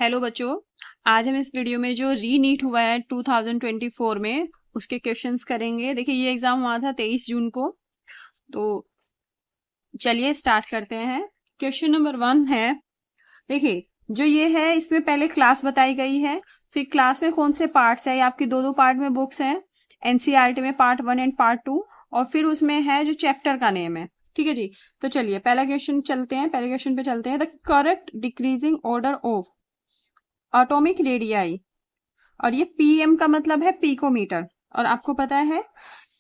Hello बच्चों, आज हम इस वीडियो में जो रीनीट हुआ है 2024 में उसके क्वेश्चंस करेंगे। देखिए ये एग्जाम हुआ था 23 जून को। तो चलिए स्टार्ट करते हैं। क्वेश्चन नंबर 1 है, देखिए जो ये है इसमें पहले क्लास बताई गई है, फिर क्लास में कौन से पार्ट्स है, आपकी दो पार्ट में बुक्स हैं एनसीईआरटी में, पार्ट 1 एंड पार्ट 2, और फिर उसमें है जो चैप्टर का नेम है। ठीक है जी। तो चलिए पहला क्वेश्चन चलते हैं, पहले क्वेश्चन पे चलते हैं। The correct decreasing order of atomic radii, और ये पीएम का मतलब है पिकोमीटर, और आपको पता है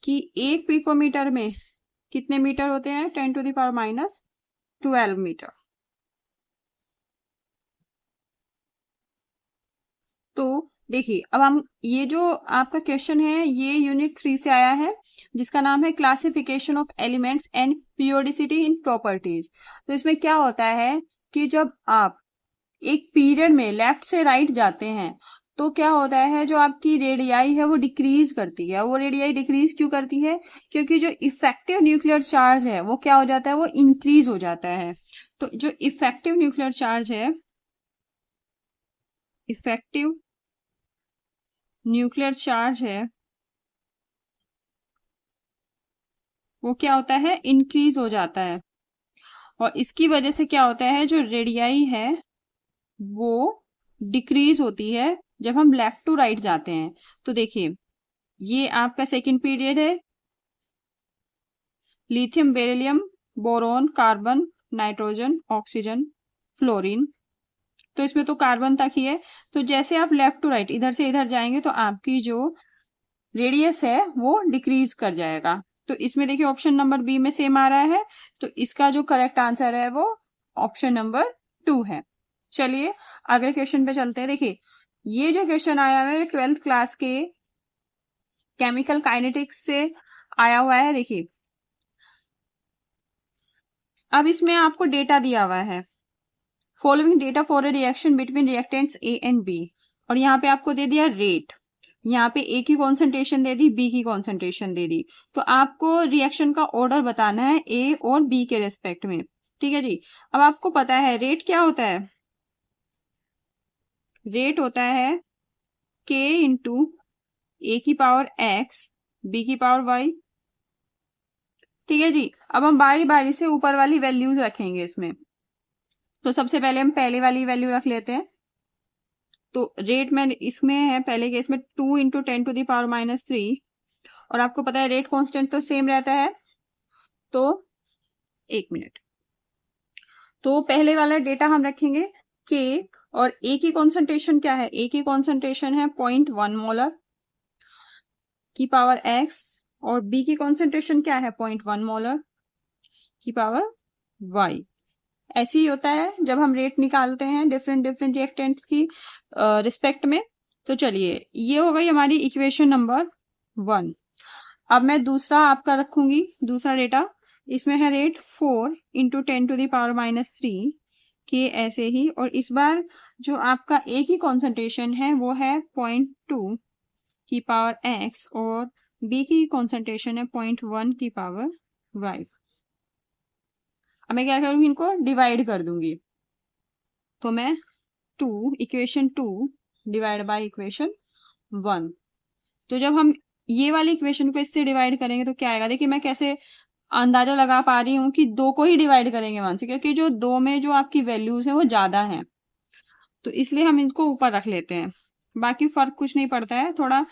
कि एक पिकोमीटर में कितने मीटर होते हैं, 10⁻⁻12 मीटर। तो देखिए अब हम ये जो आपका क्वेश्चन है ये यूनिट 3 से आया है, जिसका नाम है classification of elements and periodicity in properties. तो इसमें क्या होता है कि जब आप एक पीरियड में लेफ्ट से राइट जाते हैं तो क्या होता है, जो आपकी रेडियाई है वो डिक्रीज करती है। वो रेडियाई डिक्रीज क्यों करती है? क्योंकि जो इफेक्टिव न्यूक्लियर चार्ज है वो क्या हो जाता है, वो इंक्रीज हो जाता है। तो जो इफेक्टिव न्यूक्लियर चार्ज है, इफेक्टिव न्यूक्लियर चार्ज है वो क्या होता है, इंक्रीज हो जाता है। और इसकी वजह से क्या होता है, जो रेडियाई है वो डिक्रीज होती है जब हम लेफ्ट टू राइट जाते हैं। तो देखिए ये आपका सेकंड पीरियड है, lithium, beryllium, boron, carbon, nitrogen, oxygen, fluorine. तो इसमें तो कार्बन तक ही है। तो जैसे आप लेफ्ट टू राइट इधर से इधर जाएंगे तो आपकी जो रेडियस है वो डिक्रीज कर जाएगा। तो इसमें देखिए ऑप्शन नंबर बी में सेम आ रहा है, तो इसका जो करेक्ट आंसर है वो ऑप्शन नंबर 2 है। चलिए अगले क्वेश्चन पे चलते हैं। देखिए ये जो क्वेश्चन आया है 12th क्लास के केमिकल काइनेटिक्स से आया हुआ है। देखिए अब इसमें आपको डेटा दिया हुआ है, following data for a reaction between reactants A and B, और यहाँ पे आपको दे दिया रेट। यहाँ पे ए की कॉन्सेंट्रेशन दे दी, बी की कॉन्सेंट्रेशन दे दी। तो आपको रिएक्शन का ऑर्डर बताना है ए और बी के रेस्पेक्ट में। ठीक है जी। अब आपको पता है रेट क्या होता है, रेट होता है के इंटू ए की पावर एक्स बी की पावर वाई। ठीक है जी। अब हम बारी बारी से ऊपर वाली वैल्यूज रखेंगे इसमें। तो सबसे पहले हम पहले वाली वैल्यू रख लेते हैं। तो रेट में इसमें है पहले केस में 2 इंटू 10⁻³ और आपको पता है रेट कांस्टेंट तो सेम रहता है। तो 1 मिनट। तो पहले वाला डेटा हम रखेंगे के, और ए की कॉन्सेंट्रेशन क्या है, ए की कॉन्सेंट्रेशन है 0.1 मोलर की पावर एक्स, और बी की कॉन्सेंट्रेशन क्या है 0.1 मोलर की पावर वाई। ऐसे ही होता है जब हम रेट निकालते हैं डिफरेंट डिफरेंट रिएक्टेंट्स की रिस्पेक्ट में। तो चलिए ये हो गई हमारी इक्वेशन नंबर 1। अब मैं दूसरा आपका रखूंगी, दूसरा डेटा। इसमें है रेट 4 इंटू 10⁻³ के ऐसे ही, और इस बार जो आपका ए की कॉन्सेंट्रेशन है वो है 0.2 की पावर एक्स, और बी की कॉन्सेंट्रेशन है 0.1 की पावर वाई। अब मैं क्या करूंगी, इनको डिवाइड कर दूंगी। तो मैं इक्वेशन 2 डिवाइड बाय इक्वेशन 1। तो जब हम ये वाली इक्वेशन को इससे डिवाइड करेंगे तो क्या आएगा, देखिए मैं कैसे अंदाजा लगा पा रही हूँ कि 2 को ही डिवाइड करेंगे 1 से, क्योंकि जो 2 में जो आपकी वैल्यूज है वो ज्यादा हैं, तो इसलिए हम इसको ऊपर रख लेते हैं। बाकी फर्क कुछ नहीं पड़ता है, थोड़ा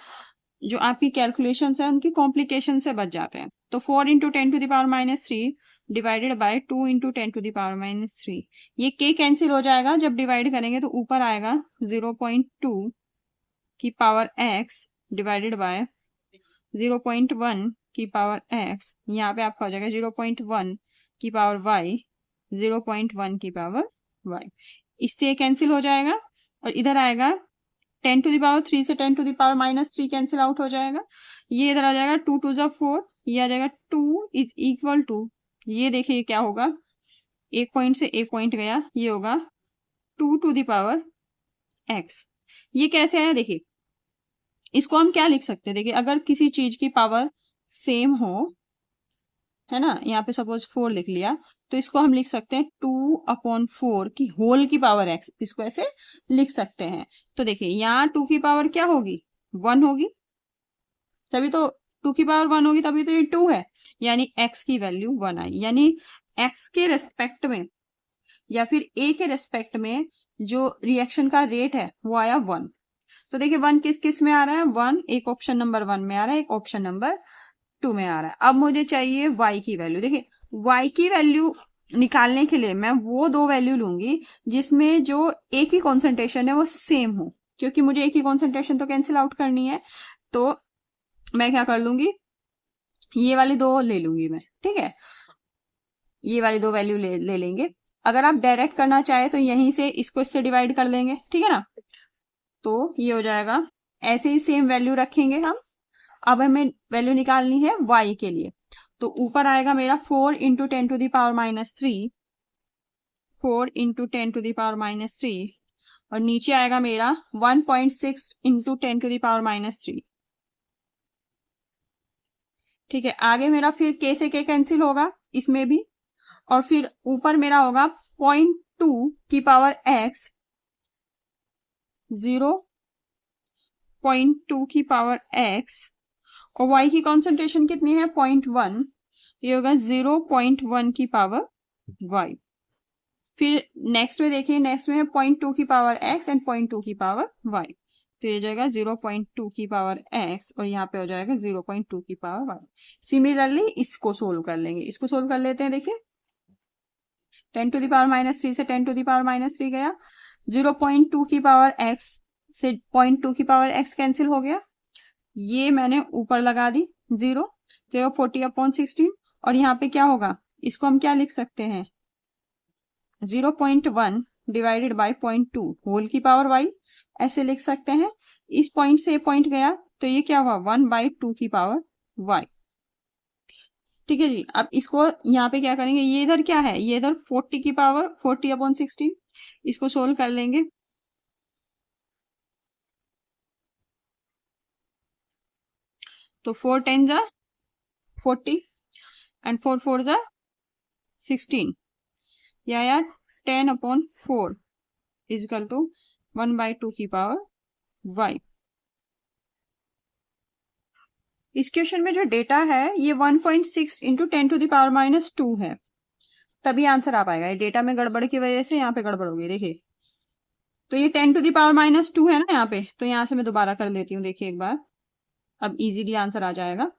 जो आपकी कैलकुलेशन है उनकी कॉम्प्लिकेशन से बच जाते हैं। तो 4 इंटू 10⁻³ डिवाइडेड बाय 2 इंटू 10⁻³ ये के कैंसिल हो जाएगा जब डिवाइड करेंगे, तो ऊपर आएगा 0.2 की पावर एक्स डिवाइडेड बाय 0.1 की पावर एक्स, यहाँ पे आपका हो जाएगा 0.1 की पावर वाई, 0.1 की पावर वाई। इससे कैंसिल हो जाएगा, और इधर आएगा 10⁻³ से 10⁻³ कैंसिल आउट हो जाएगा। ये इधर आ जाएगा 2 2 जा 4, ये आ जाएगा 2 इज इक्वल टू, ये देखिए क्या होगा, एक पॉइंट से एक पॉइंट गया, ये होगा 2 टू द पावर एक्स। ये कैसे आया, देखिए इसको हम क्या लिख सकते हैं, देखिए अगर किसी चीज की पावर सेम हो, है ना, यहाँ पे सपोज 4 लिख लिया, तो इसको हम लिख सकते हैं 2/4 की होल की पावर x, इसको ऐसे लिख सकते हैं। तो देखिए यहाँ 2 की पावर क्या होगी, 1 होगी, तभी तो 2 की पावर 1 होगी, तभी तो ये 2 है, यानी x की वैल्यू 1 आई, यानी x के रेस्पेक्ट में या फिर a के रेस्पेक्ट में जो रिएक्शन का रेट है वो आया 1। तो देखिए 1 किस किस में आ रहा है, 1 एक ऑप्शन नंबर 1 में आ रहा है, एक ऑप्शन नंबर 2 में आ रहा है। अब मुझे चाहिए y की वैल्यू। देखिए y की वैल्यू निकालने के लिए मैं वो दो वैल्यू लूंगी जिसमें जो a की कॉन्सेंट्रेशन है वो सेम हो, क्योंकि मुझे a की कॉन्सेंट्रेशन तो कैंसिल आउट करनी है। तो मैं क्या कर लूंगी, ये वाली दो ले लूंगी मैं, ठीक है, ये वाली दो वैल्यू ले लेंगे। अगर आप डायरेक्ट करना चाहे तो यहीं से इसको इससे डिवाइड कर देंगे, ठीक है ना। तो ये हो जाएगा, ऐसे ही सेम वैल्यू रखेंगे हम। अब हमें वैल्यू निकालनी है y के लिए, तो ऊपर आएगा मेरा 4 इंटू 10⁻³ 4 इंटू 10⁻³ और नीचे आएगा मेरा 1.6 इंटू 10⁻³। ठीक है, आगे मेरा फिर k से k कैंसिल होगा इसमें भी, और फिर ऊपर मेरा होगा 0.2 की पावर x, 0.2 की पावर x, और y की कॉन्सेंट्रेशन कितनी है 0.1, ये होगा 0.1 की पावर y। फिर नेक्स्ट में देखिए, नेक्स्ट में है 0.2 की पावर x एंड 0.2 की पावर y, तो ये जाएगा 0.2 की पावर x और यहाँ पे हो जाएगा 0.2 की पावर y। सिमिलरली इसको सोल्व कर लेंगे, इसको सोल्व कर लेते हैं। देखिए 10⁻³ से 10⁻³ गया, 0.2 की पावर x से 0.2 की पावर x कैंसिल हो गया, ये मैंने ऊपर लगा दी 0, तो 40/16, और यहाँ पे क्या होगा, इसको हम क्या लिख सकते हैं, 0.1 डिवाइडेड बाय 0.2 होल की पावर y, ऐसे लिख सकते हैं। इस पॉइंट से पॉइंट गया तो ये क्या हुआ, 1/2 की पावर y। ठीक है जी, अब इसको यहाँ पे क्या करेंगे, ये इधर क्या है, ये इधर 40 की पावर 40/16, इसको सोल्व कर लेंगे। तो 4 10 जा 40 एंड 4 4 जा 16, या यार 10/4 इज इक्वल टू 1/2 की पावर y। इस क्वेश्चन में जो डेटा है ये 1.6 इंटू 10⁻⁻2 है, तभी आंसर आ पाएगा। ये डेटा में गड़बड़ की वजह से यहाँ पे गड़बड़ हो गई। देखिए तो ये 10⁻⁻2 है ना यहाँ पे, तो यहाँ से मैं दोबारा कर लेती हूँ, देखिए एक बार, अब इजीली आंसर आ जाएगा।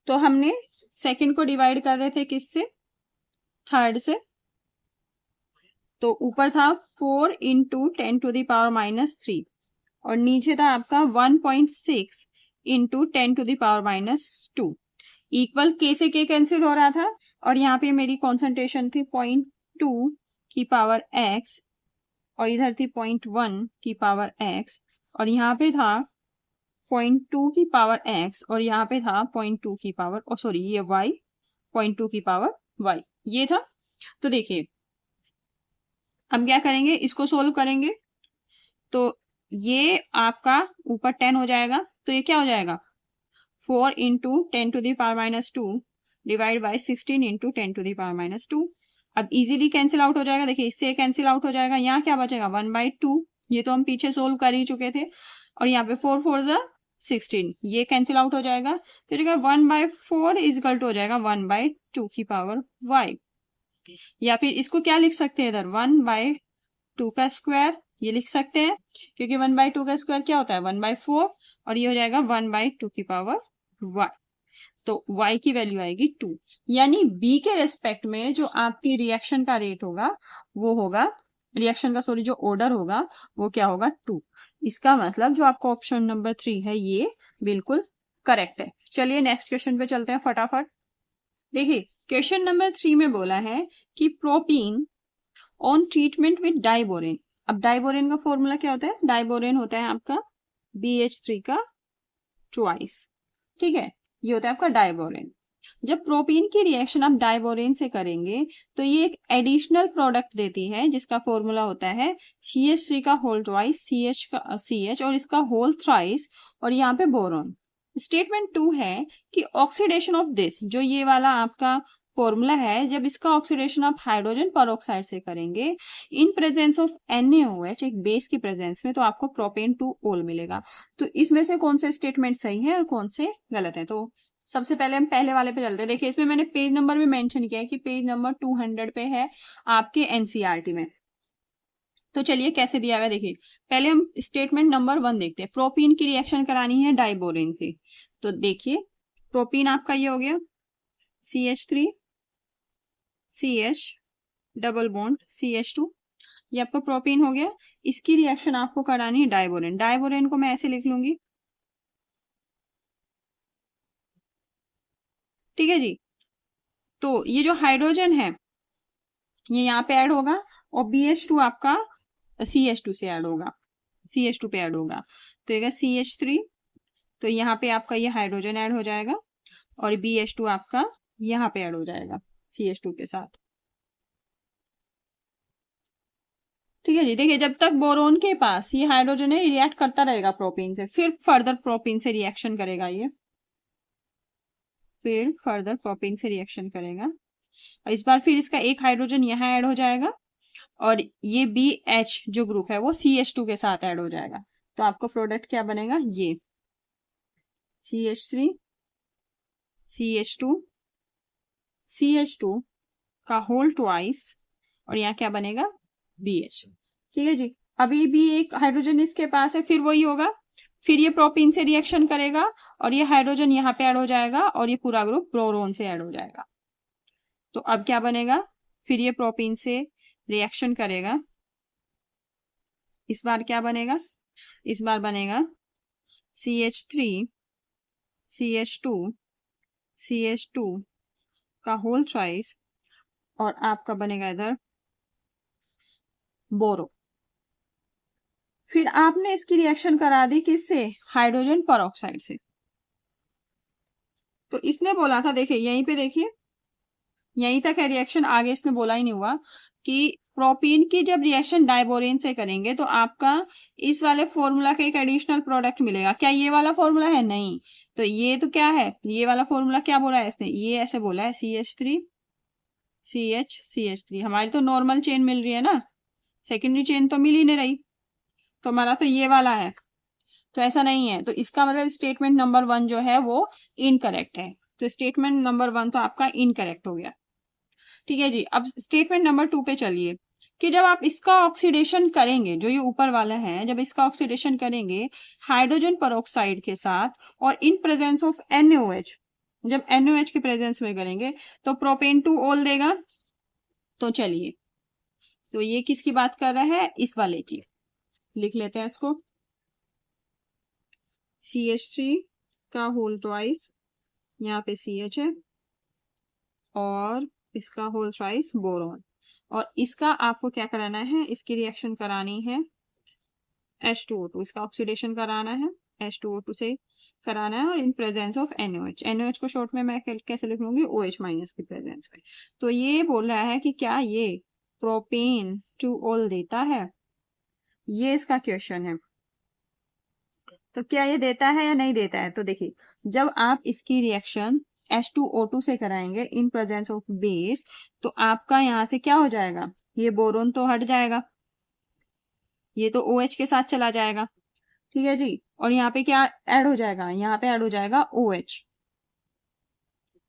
तो हमने सेकंड को डिवाइड कर रहे थे किससे, थर्ड से, तो ऊपर था 4 इंटू 10⁻³ और नीचे था आपका 1.6 इंटू 10⁻², इक्वल k से k कैंसिल हो रहा था, और यहाँ पे मेरी कॉन्सेंट्रेशन थी 0.2 की पावर x और इधर थी 0.1 की पावर x, और यहाँ पे था 0.2 की पावर x और यहाँ पे था 0.2 की पावर, ओ सॉरी ये y, 0.2 की पावर y, ये था। तो देखिए हम क्या करेंगे, इसको सोल्व करेंगे, तो ये आपका ऊपर 10 हो जाएगा, तो ये क्या हो जाएगा, 4 इंटू 10⁻² डिवाइड बाई 16 इंटू 10⁻²। अब इजीली कैंसिल आउट हो जाएगा, देखिए इससे कैंसिल आउट हो जाएगा, यहाँ क्या बचेगा 1/2, ये तो हम पीछे सोल्व कर ही चुके थे, और यहाँ पे 4 4 जा 16, ये कैंसिल आउट हो जाएगा, तो 1/4 इज इक्वल टू हो जाएगा 1/2 की पावर y, या फिर इसको क्या लिख सकते हैं इधर 1/2 का स्क्वायर, ये लिख सकते हैं, क्योंकि 1/2 का स्क्वायर क्या होता है 1/4, और ये हो जाएगा 1/2 की पावर y। तो y की वैल्यू आएगी 2, यानी b के रेस्पेक्ट में जो आपकी रिएक्शन का रेट होगा वो होगा, रिएक्शन का सॉरी जो ऑर्डर होगा वो क्या होगा 2। इसका मतलब जो आपका ऑप्शन नंबर 3 है ये बिल्कुल करेक्ट है। चलिए नेक्स्ट क्वेश्चन पे चलते हैं फटाफट। देखिए क्वेश्चन नंबर 3 में बोला है कि propene on treatment with diborane. अब डाइबोरेन का फॉर्मूला क्या होता है, डाइबोरेन होता है आपका BH3 का ट्वाइस, ठीक है, ये होता है आपका डाइबोरेन। जब प्रोपीन की रिएक्शन आप डाइबोरेन से करेंगे तो ये एक एडिशनल प्रोडक्ट देती है जिसका फॉर्मूला होता है CH3 का होल ट्वाइस, CH और इसका होल थ्राइस, और यहाँ पे बोरॉन। स्टेटमेंट 2 है कि ऑक्सीडेशन ऑफ दिस, जो ये वाला आपका फॉर्मूला है, जब इसका ऑक्सीडेशन आप हाइड्रोजन परऑक्साइड से करेंगे इन प्रेजेंस ऑफ NaOH, एक बेस की प्रेजेंस में, तो आपको प्रोपेन टू ओल मिलेगा। तो इसमें से कौन से स्टेटमेंट सही है और कौन से गलत है? तो सबसे पहले हम पहले वाले पे चलते हैं। देखिए इसमें मैंने पेज नंबर भी मेंशन किया है कि पेज नंबर 200 पे है आपके NCERT में। तो चलिए कैसे दिया हुआ है देखिए। पहले हम स्टेटमेंट नंबर 1 देखते हैं। प्रोपीन की रिएक्शन करानी है डाइबोरेन से। तो देखिए प्रोपीन आपका ये हो गया CH3 CH double bond CH2, ये आपका प्रोपीन हो गया। इसकी रिएक्शन आपको करानी है डाइबोरेन। डाइबोरेन को मैं ऐसे लिख लूंगी, ठीक है जी। तो ये जो हाइड्रोजन है ये यहाँ पे ऐड होगा और BH2 आपका CH2 से ऐड होगा, CH2 पे ऐड होगा। तो ये CH3, तो यहाँ पे आपका ये हाइड्रोजन ऐड हो जाएगा और BH2 आपका यहाँ पे ऐड हो जाएगा CH2 के साथ। ठीक है जी। देखिए जब तक बोरोन के पास ये हाइड्रोजन है, ये रिएक्ट करता रहेगा प्रोपीन से, फिर फर्दर प्रोपीन से रिएक्शन करेगा ये, फिर फर्दर प्रोपीन से रिएक्शन करेगा और इस बार फिर इसका एक हाइड्रोजन यहाँ ऐड हो जाएगा और ये BH जो ग्रुप है वो CH2 के साथ ऐड हो जाएगा। तो आपका प्रोडक्ट क्या बनेगा? ये CH3 CH2 CH2 का होल ट्वाइस और यहाँ क्या बनेगा? BH। ठीक है जी। अभी भी एक हाइड्रोजन इसके पास है, फिर वही होगा, फिर ये प्रोपीन से रिएक्शन करेगा और ये हाइड्रोजन यहाँ पे ऐड हो जाएगा और ये पूरा ग्रुप बोरोन से ऐड हो जाएगा। तो अब क्या बनेगा? फिर ये प्रोपीन से रिएक्शन करेगा, इस बार क्या बनेगा? इस बार बनेगा CH3 CH2 CH2 का होल ट्वाइस और आपका बनेगा इधर बोरो। फिर आपने इसकी रिएक्शन करा दी किससे? हाइड्रोजन परऑक्साइड से। तो इसने बोला था, देखिए यहीं पे देखिए, यहीं तक है रिएक्शन, आगे इसने बोला ही नहीं हुआ कि प्रोपीन की जब रिएक्शन डाइबोरेन से करेंगे तो आपका इस वाले फॉर्मूला का एक एडिशनल प्रोडक्ट मिलेगा। क्या ये वाला फॉर्मूला है? नहीं। तो ये तो क्या है, ये वाला फॉर्मूला क्या बोला है इसने? ये ऐसे बोला है CH3 CH हमारी तो नॉर्मल चेन मिल रही है ना, सेकेंडरी चेन तो मिल ही नहीं रही, तो हमारा तो ये वाला है। तो ऐसा नहीं है, तो इसका मतलब स्टेटमेंट नंबर 1 जो है वो इनकरेक्ट है। तो स्टेटमेंट नंबर 1 तो आपका इनकरेक्ट हो गया। ठीक है जी। अब स्टेटमेंट नंबर 2 पे चलिए कि जब आप इसका ऑक्सीडेशन करेंगे, जो ये ऊपर वाला है, जब इसका ऑक्सीडेशन करेंगे हाइड्रोजन परऑक्साइड के साथ और इन प्रेजेंस ऑफ NaOH, जब NaOH के प्रेजेंस में करेंगे तो प्रोपेन टू ओल देगा। तो चलिए, तो ये किसकी बात कर रहा है? इस वाले की। लिख लेते हैं इसको, CH3 का होल ट्वाइस, यहाँ पे CH है और इसका होल ट्वाइस बोरॉन, और इसका आपको क्या कराना है? इसकी रिएक्शन करानी है H2O2, इसका ऑक्सीडेशन कराना है H2O2 से कराना है और in presence of NaOH। NaOH को शॉर्ट में मैं कैसे लिख लूंगी? OH माइनस की प्रेजेंस में। तो ये बोल रहा है कि क्या ये प्रोपेन टू ओल देता है, ये इसका क्वेश्चन है। तो क्या ये देता है या नहीं देता है? तो देखिए जब आप इसकी रिएक्शन H2O2 से कराएंगे इन प्रेजेंस ऑफ बेस, तो आपका यहाँ से क्या हो जाएगा? ये बोरोन तो हट जाएगा, ये तो OH के साथ चला जाएगा। ठीक है जी। और यहाँ पे क्या ऐड हो जाएगा? यहाँ पे ऐड हो जाएगा OH।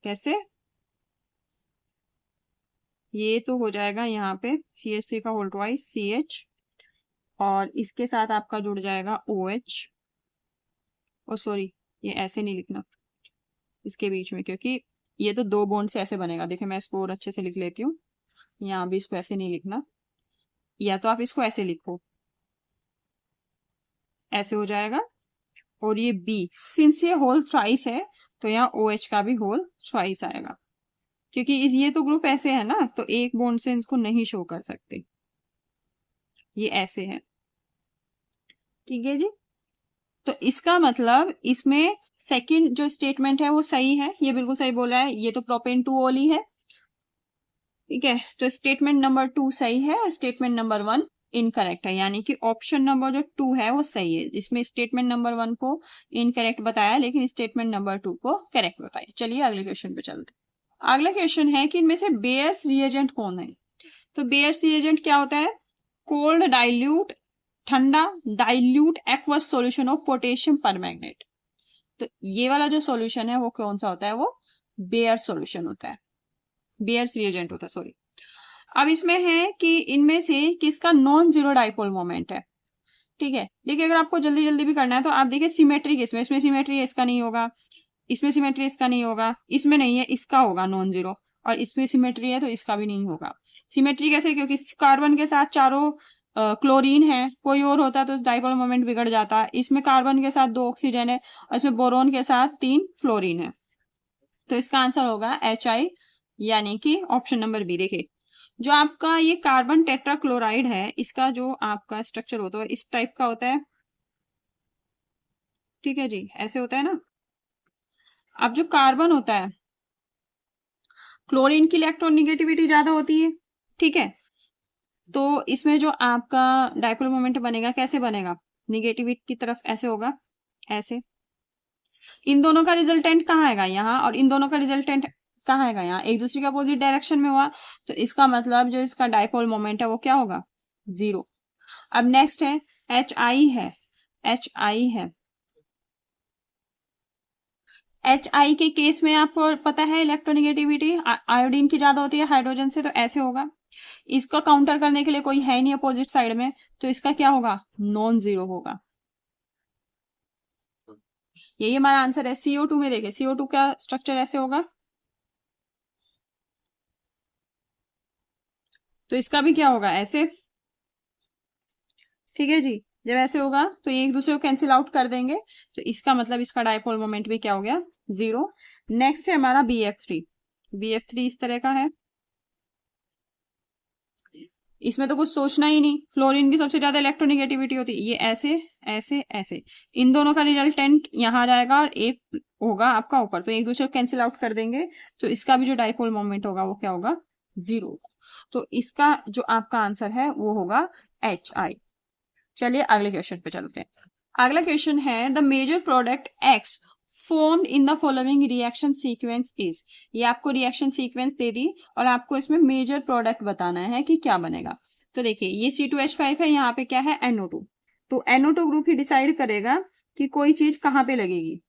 कैसे? ये तो हो जाएगा यहाँ पे CH3 का होल ट्वाइस CH और इसके साथ आपका जुड़ जाएगा OH। और सॉरी, ये ऐसे नहीं लिखना इसके बीच में, क्योंकि ये तो दो बॉन्ड से ऐसे बनेगा। देखिए मैं इसको और अच्छे से लिख लेती हूँ, यहाँ भी इसको ऐसे नहीं लिखना, या तो आप इसको ऐसे लिखो, ऐसे हो जाएगा। और ये B, सिंस ये होल ट्वाइस है तो यहाँ OH का भी होल ट्वाइस आएगा, क्योंकि ये तो ग्रुप ऐसे है ना, तो एक बॉन्ड से इसको नहीं शो कर सकते, ये ऐसे है। ठीक है जी। तो इसका मतलब इसमें सेकंड जो स्टेटमेंट है वो सही है, ये बिल्कुल सही बोला है, ये तो प्रोपेन टू ओल ही है। ठीक है, तो स्टेटमेंट नंबर 2 सही है और स्टेटमेंट नंबर 1 इनकरेक्ट है, यानी कि ऑप्शन नंबर जो 2 है वो सही है। इसमें स्टेटमेंट नंबर 1 को इनकरेक्ट बताया लेकिन स्टेटमेंट नंबर 2 को करेक्ट बताया। चलिए अगले क्वेश्चन पे चलते हैं। अगला क्वेश्चन है कि इनमें से बेयर्स रिएजेंट कौन है। तो बेयर्स रिएजेंट क्या होता है? कोल्ड डाइल्यूट, ठंडा dilute aqueous solution of potassium permanganate. तो ये वाला जो सॉल्यूशन है वो कौन सा होता है? वो बेयर सॉल्यूशन होता है, बेयर्स रिएजेंट होता है, सॉरी। अब इसमें है कि इनमें से किसका नॉन जीरो डाइपोल मोमेंट है। ठीक है, देखिए अगर आपको जल्दी जल्दी भी करना है तो आप देखिए सिमेट्री किसमें, इसमें सिमेट्री है, इसका नहीं होगा, इसमें सिमेट्री इसका नहीं होगा, इसमें नहीं है, इसका होगा नॉन जीरो, और इसमें सिमेट्री है तो इसका भी नहीं होगा। सिमेट्री कैसे? क्योंकि कार्बन के साथ चारों क्लोरीन है, कोई और होता तो डाइपोल मोमेंट बिगड़ जाता। इसमें कार्बन के साथ 2 ऑक्सीजन है और इसमें बोरोन के साथ 3 फ्लोरीन है, तो इसका आंसर होगा HI, यानी कि ऑप्शन नंबर बी। देखिए जो आपका ये कार्बन टेट्राक्लोराइड है, इसका जो आपका स्ट्रक्चर होता है इस टाइप का होता है। ठीक है जी, ऐसे होता है ना। अब जो कार्बन होता है, क्लोरीन की इलेक्ट्रोनिगेटिविटी ज्यादा होती है। ठीक है, तो इसमें जो आपका डाइपोल मोमेंट बनेगा कैसे बनेगा? निगेटिविटी की तरफ ऐसे होगा, ऐसे। इन दोनों का रिजल्टेंट कहाँ आएगा? यहाँ, और इन दोनों का रिजल्टेंट कहाँ आएगा? यहाँ। एक दूसरे के अपोजिट डायरेक्शन में हुआ, तो इसका मतलब जो इसका डाइपोल मोमेंट है वो क्या होगा? 0। अब नेक्स्ट है HI है, HI है। HI के केस में आपको पता है इलेक्ट्रोनिगेटिविटी आयोडीन की ज्यादा होती है हाइड्रोजन से, तो ऐसे होगा। इसका काउंटर करने के लिए कोई है नहीं अपोजिट साइड में, तो इसका क्या होगा? नॉन जीरो होगा। यही हमारा आंसर है। CO2 में देखें, CO2 का स्ट्रक्चर ऐसे होगा, तो इसका भी क्या होगा? ऐसे। ठीक है जी, जब ऐसे होगा तो ये एक दूसरे को कैंसिल आउट कर देंगे, तो इसका मतलब इसका डाइपोल मोमेंट भी क्या हो गया? 0। नेक्स्ट है हमारा BF3। BF3 इस तरह का है, इसमें तो कुछ सोचना ही नहीं, फ्लोरीन की सबसे ज्यादा इलेक्ट्रोनिगेटिविटी होती है। ये ऐसे ऐसे ऐसे, इन दोनों का रिजल्टेंट यहाँ आ जाएगा और एक होगा आपका ऊपर, तो एक दूसरे को कैंसिल आउट कर देंगे, तो इसका भी जो डाइपोल मोमेंट होगा वो क्या होगा? 0। तो इसका जो आपका आंसर है वो होगा HI। चलिए अगले क्वेश्चन पे चलते हैं। अगला क्वेश्चन है the major product X formed in the following reaction sequence is। ये आपको रिएक्शन सीक्वेंस दे दी और आपको इसमें मेजर प्रोडक्ट बताना है कि क्या बनेगा। तो देखिए ये C2H5 है, यहाँ पे क्या है? NO2। तो NO2 ग्रुप ही डिसाइड करेगा कि कोई चीज कहाँ पे लगेगी।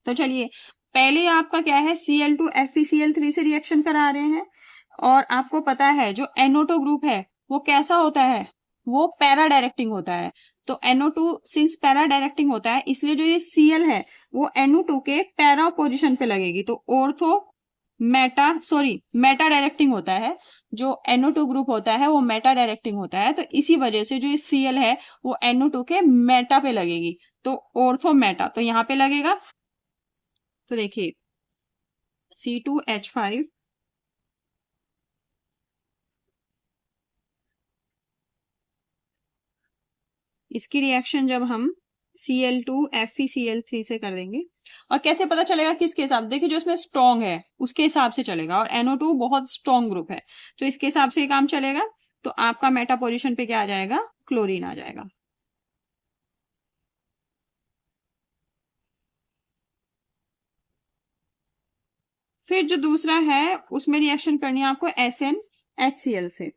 तो चलिए पहले आपका क्या है? Cl2 FeCl3 से रिएक्शन करा रहे हैं, और आपको पता है जो NO2 ग्रुप है वो कैसा होता है? वो पैरा डायरेक्टिंग होता है। तो NO2 सिंस पैरा डायरेक्टिंग होता है, इसलिए जो ये Cl है वो NO2 के पैरा पोजीशन पे लगेगी, तो ऑर्थो मेटा डायरेक्टिंग होता है। जो NO2 ग्रुप होता है वो मेटा डायरेक्टिंग होता है, तो इसी वजह से जो ये Cl है वो NO2 के मेटा पे लगेगी, तो ऑर्थो मेटा, तो यहाँ पे लगेगा। तो देखिए C2H5 इसकी रिएक्शन जब हम Cl2 FeCl3 से कर देंगे, और कैसे पता चलेगा किसके हिसाब? देखिए जो इसमें स्ट्रॉन्ग है उसके हिसाब से चलेगा, और NO2 बहुत स्ट्रॉन्ग ग्रुप है, तो इसके हिसाब से काम चलेगा। तो आपका मेटा पोजीशन पे क्या आ जाएगा? क्लोरीन आ जाएगा। फिर जो दूसरा है उसमें रिएक्शन करनी है आपको SnHCl से।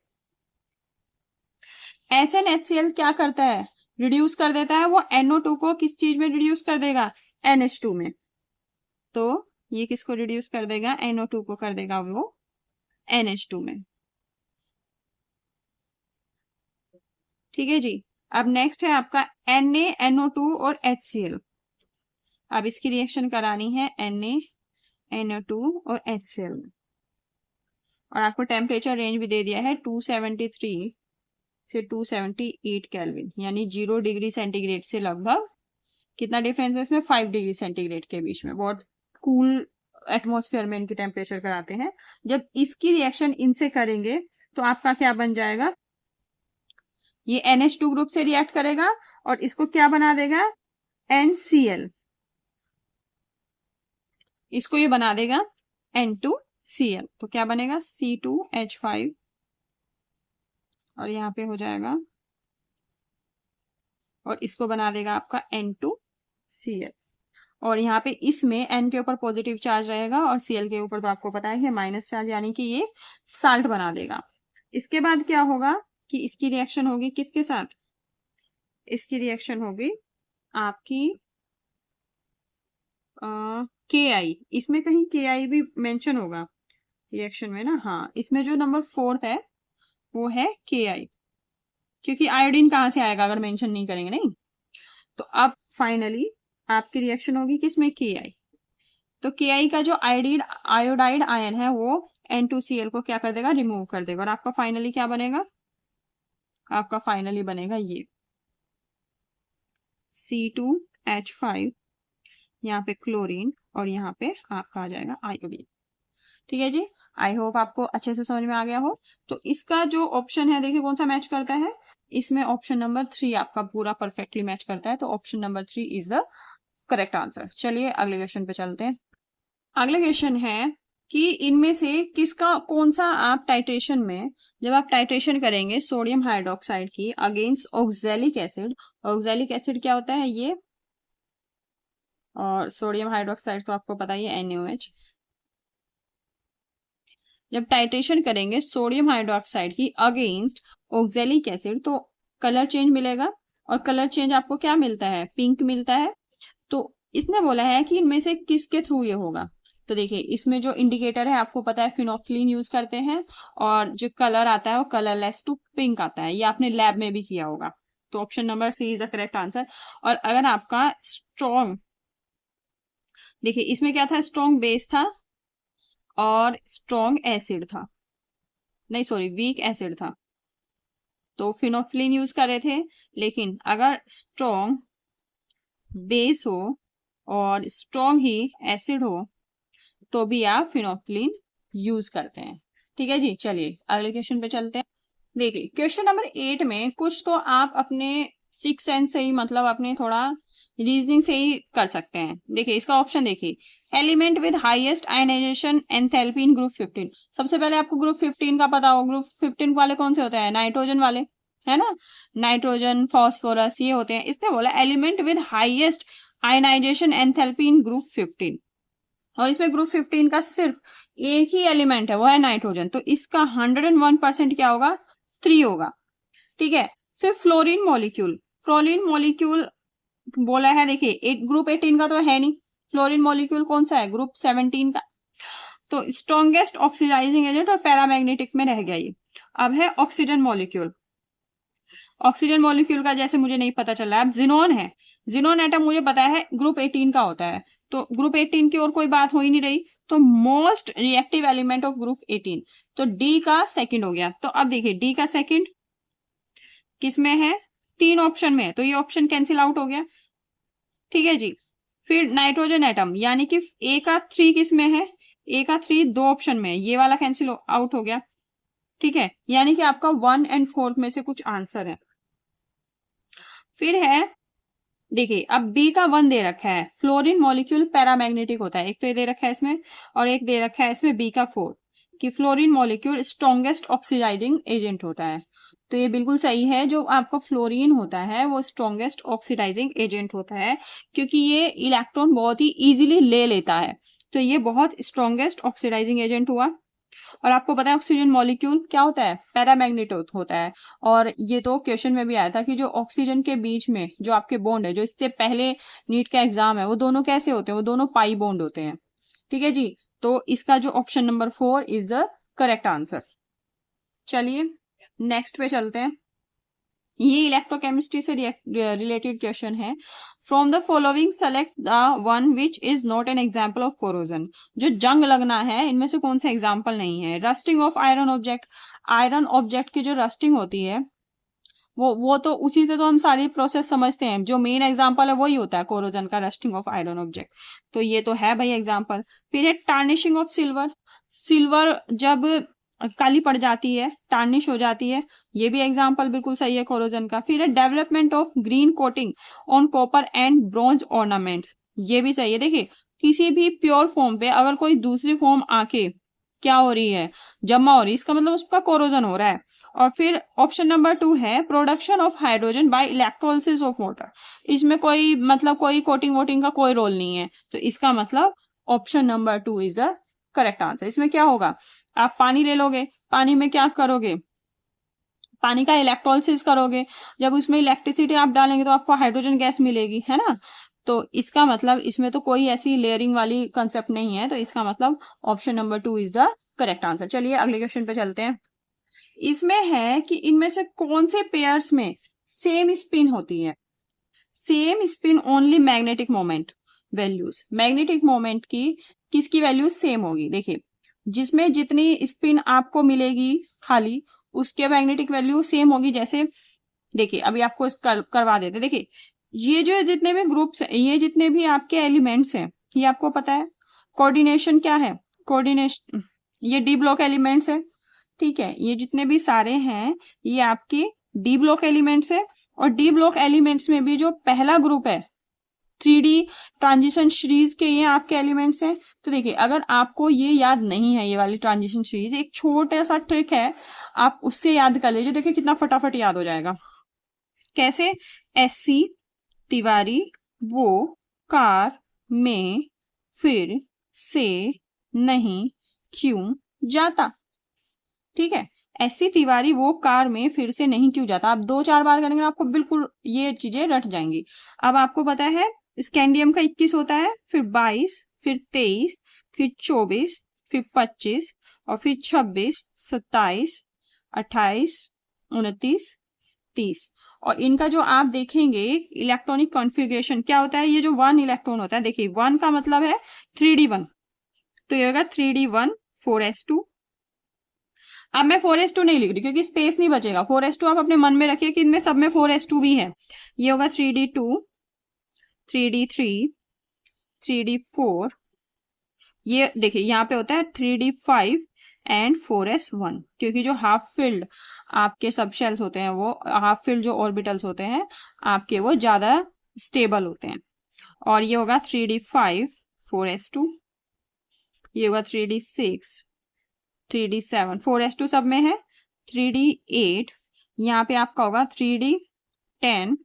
SnHCl क्या करता है? रिड्यूस कर देता है, वो NO2 को किस चीज में रिड्यूस कर देगा? NH2 में। तो ये किसको रिड्यूस कर देगा? NO2 को कर देगा वो NH2 में। ठीक है जी, अब नेक्स्ट है आपका NaNO2 और HCl। अब इसकी रिएक्शन करानी है NaNO2 और HCl में, और आपको टेम्परेचर रेंज भी दे दिया है 273 से 278 केल्विन, यानी 0 डिग्री सेंटीग्रेड से लगभग कितना डिफरेंस है इसमें? 5 डिग्री सेंटीग्रेड के बीच में। बहुत कूल एटमॉस्फेयर में इनकी टेम्परेचर कराते हैं। जब इसकी रिएक्शन इनसे करेंगे तो आपका क्या बन जाएगा? ये NH2 ग्रुप से रिएक्ट करेगा और इसको क्या बना देगा? NCl। इसको ये बना देगा N2Cl, तो क्या बनेगा? C2H5, और यहाँ पे हो जाएगा, और इसको बना देगा आपका N2Cl। और यहाँ पे इसमें N के ऊपर पॉजिटिव चार्ज रहेगा और Cl के ऊपर तो आपको पता है कि माइनस चार्ज, यानी कि ये साल्ट बना देगा। इसके बाद क्या होगा कि इसकी रिएक्शन होगी किसके साथ, इसकी रिएक्शन होगी आपकी KI, इसमें कहीं KI भी मेंशन होगा रिएक्शन में ना, हाँ इसमें जो नंबर 4 है वो है KI, क्योंकि आयोडीन कहाँ से आएगा अगर मेंशन नहीं करेंगे, नहीं। तो अब फाइनली आपकी रिएक्शन होगी किसमें, KI। तो KI का जो आयोडाइड आयन है वो N2Cl को क्या कर देगा, रिमूव कर देगा, और आपका फाइनली क्या बनेगा, आपका फाइनली बनेगा ये C2H5, यहाँ पे क्लोरीन और यहाँ पे आपका आ जाएगा आयोडीन। ठीक है जी, आई होप आपको अच्छे से समझ में आ गया हो। तो इसका जो ऑप्शन है देखिए कौन सा मैच करता है, इसमें ऑप्शन नंबर 3 आपका पूरा परफेक्टली मैच करता है, तो option number 3 is the correct answer. चलिए अगले क्वेश्चन पे चलते हैं। अगला क्वेश्चन है कि इनमें से किसका, कौन सा आप टाइट्रेशन में, जब आप टाइट्रेशन करेंगे सोडियम हाइड्रोक्साइड की against oxalic acid, oxalic acid क्या होता है ये, और सोडियम हाइड्रोक्साइड तो आपको पता ही है NaOH, जब टाइट्रेशन करेंगे सोडियम हाइड्रोक्साइड की अगेंस्ट ऑक्सैलिक एसिड तो कलर चेंज मिलेगा, और कलर चेंज आपको क्या मिलता है, पिंक मिलता है। तो इसने बोला है कि इनमें से किसके थ्रू ये होगा, तो देखिए इसमें जो इंडिकेटर है आपको पता है फिनोल्फिन यूज करते हैं, और जो कलर आता है वो कलरलेस टू पिंक आता है, ये आपने लैब में भी किया होगा। तो option number C is the correct answer. और अगर आपका स्ट्रॉन्ग, देखिए इसमें क्या था, स्ट्रॉन्ग बेस था और स्ट्रॉन्ग एसिड था, नहीं सॉरी वीक एसिड था, तो फिनोल्फिन यूज कर रहे थे। लेकिन अगर स्ट्रॉन्ग बेस हो और स्ट्रॉन्ग ही एसिड हो तो भी आप फिनोल्फिन यूज करते हैं। ठीक है जी, चलिए अगले क्वेश्चन पे चलते हैं। देखिए क्वेश्चन नंबर 8 में कुछ तो आप अपने सिक्स सेंस से ही, मतलब अपने थोड़ा रीजनिंग से ही कर सकते हैं। देखिए इसका ऑप्शन देखिए, element with highest ionization enthalpy in group 15। सबसे पहले आपको ग्रुप 15 का पता हो, ग्रुप 15 वाले कौन से होते हैं, नाइट्रोजन वाले, है ना, नाइट्रोजन फॉस्फोरस ये होते हैं। इसने बोला element with highest ionization enthalpy in group 15, और इसमें ग्रुप 15 का सिर्फ एक ही एलिमेंट है वो है नाइट्रोजन, तो इसका 101% क्या होगा, 3 होगा। ठीक है, फिर फ्लोरीन मॉलिक्यूल, फ्लोरीन मॉलिक्यूल बोला है, देखिए ग्रुप 18 का तो है नहीं, फ्लोरीन मॉलिक्यूल कौन सा है, ग्रुप 17 का, तो स्ट्रॉन्गेस्ट ऑक्सीडाइजिंग एजेंट और पैरामैग्नेटिक में रह गया ये। अब है ऑक्सीजन मॉलिक्यूल, ऑक्सीजन मॉलिक्यूल का जैसे मुझे नहीं पता चल रहा है, अब जिनोन है, जिनोन एटम मुझे पता है ग्रुप 18 का होता है, तो ग्रुप 18 की और कोई बात हो ही नहीं रही, तो most reactive element of group 18, तो डी का सेकंड हो गया। तो अब देखिए डी का सेकंड किसमें है, 3 ऑप्शन में है, तो ये ऑप्शन कैंसिल आउट हो गया। ठीक है जी, फिर नाइट्रोजन एटम, यानी कि ए का 3 किस में है, ए का 3 2 ऑप्शन में है, ये वाला कैंसिल आउट हो गया। ठीक है, यानी कि आपका 1 और 4 में से कुछ आंसर है। फिर है देखिए अब बी का 1 दे रखा है, फ्लोरीन मॉलिक्यूल पैरामैग्नेटिक होता है, एक तो ये दे रखा है इसमें, और एक दे रखा है इसमें बी का 4 कि fluorine molecule strongest oxidizing agent होता है। तो ये बिल्कुल सही है, जो आपका फ्लोरीन होता है वो स्ट्रॉन्गेस्ट ऑक्सीडाइजिंग एजेंट होता है, क्योंकि ये इलेक्ट्रॉन बहुत ही इजीली ले लेता है, तो ये बहुत स्ट्रॉन्गेस्ट ऑक्सीडाइजिंग एजेंट हुआ। और आपको पता है ऑक्सीजन मॉलिक्यूल क्या होता है, पैरामैग्नेटिक होता है, और ये तो क्वेश्चन में भी आया था कि जो ऑक्सीजन के बीच में जो आपके बॉन्ड है, जो इससे पहले नीट का एग्जाम है, वो दोनों कैसे होते हैं, वो दोनों पाई बॉन्ड होते हैं। ठीक है जी, तो इसका जो option number 4 is the correct answer. चलिए नेक्स्ट पे चलते हैं, ये इलेक्ट्रोकेमिस्ट्री से रिलेटेड क्वेश्चन है। From the following select the one which is not an example of corrosion. जो जंग लगना है इनमें से कौन सा एग्जाम्पल नहीं है। Rusting of iron object, iron object की जो रस्टिंग होती है वो तो उसी से तो हम सारी प्रोसेस समझते हैं, जो मेन एग्जाम्पल है वही होता है कोरोजन का, रस्टिंग ऑफ आयरन ऑब्जेक्ट, तो ये तो है भाई एग्जाम्पल। फिर है टार्निशिंग ऑफ सिल्वर, सिल्वर जब काली पड़ जाती है, टार्निश हो जाती है, ये भी एग्जाम्पल बिल्कुल सही है कोरोजन का। फिर है development of green coating on copper and bronze ornaments, ये भी सही है। देखिए किसी भी प्योर फॉर्म पे अगर कोई दूसरी फॉर्म आके क्या हो रही है, जमा हो रही है, इसका मतलब उसका कोरोजन हो रहा है। और फिर ऑप्शन नंबर 2 है production of hydrogen bye electrolysis of water, इसमें कोई मतलब कोई कोटिंग वोटिंग का कोई रोल नहीं है, तो इसका मतलब option number 2 is the correct answer. इसमें क्या होगा, आप पानी ले लोगे, पानी में क्या करोगे, पानी का इलेक्ट्रोलिसिस करोगे, जब उसमें इलेक्ट्रिसिटी आप डालेंगे तो आपको हाइड्रोजन गैस मिलेगी, है ना। तो इसका मतलब इसमें तो कोई ऐसी लेयरिंग वाली कंसेप्ट नहीं है, तो इसका मतलब option number 2 is the correct answer. चलिए अगले क्वेश्चन पे चलते हैं। इसमें है कि इनमें से कौन से पेयर्स में सेम स्पिन होती है, same spin only magnetic moment values, magnetic moment की किसकी वैल्यूज सेम होगी। देखिए जिसमें जितनी स्पिन आपको मिलेगी खाली, उसके मैग्नेटिक वैल्यू सेम होगी। जैसे देखिए अभी आपको करवा देते, देखिए ये जो जितने भी ग्रुप्स, ये जितने भी आपके एलिमेंट्स हैं, ये आपको पता है कोऑर्डिनेशन क्या है, कोऑर्डिनेशन ये डी ब्लॉक एलिमेंट्स है, ठीक है। ये जितने भी सारे हैं ये आपकी डी ब्लॉक एलिमेंट्स है, और डी ब्लॉक एलिमेंट्स में भी जो पहला ग्रुप है 3D ट्रांजिशन सीरीज के, ये आपके एलिमेंट्स हैं। तो देखिए अगर आपको ये याद नहीं है, ये वाली ट्रांजिशन सीरीज, एक छोटा सा ट्रिक है, आप उससे याद कर लीजिए, देखिए कितना फटाफट याद हो जाएगा। कैसे, SC तिवारी वो कार में फिर से नहीं क्यों जाता, ठीक है। SC तिवारी वो कार में फिर से नहीं क्यों जाता, आप 2-4 बार करेंगे आपको बिल्कुल ये चीजें रट जाएंगी। अब आपको पता है स्कैंडियम का 21 होता है, फिर 22, फिर 23, फिर 24, फिर 25, और फिर 26, 27, 28, 29, 30। और इनका जो आप देखेंगे इलेक्ट्रॉनिक कॉन्फ़िगरेशन क्या होता है, ये जो 1 इलेक्ट्रॉन होता है, देखिए 1 का मतलब है 3D1, तो ये होगा 3D1 4s2। अब मैं 4s2 नहीं लिख रही क्योंकि स्पेस नहीं बचेगा, 4s2 आप अपने मन में रखिए कि इनमें सब में 4s2 भी है। ये होगा 3D2, 3D3, 3D4, ये देखिए यहाँ पे होता है 3D5 एंड 4s1, क्योंकि जो हाफ फिल्ड आपके सब शेल्स होते हैं, वो हाफ फिल्ड जो ऑर्बिटल्स होते हैं आपके, वो ज्यादा स्टेबल होते हैं। और ये होगा 3D5 4s2, ये होगा 3D6 3D7 4s2 सब में है, 3D8 यहाँ पे आपका होगा 3D10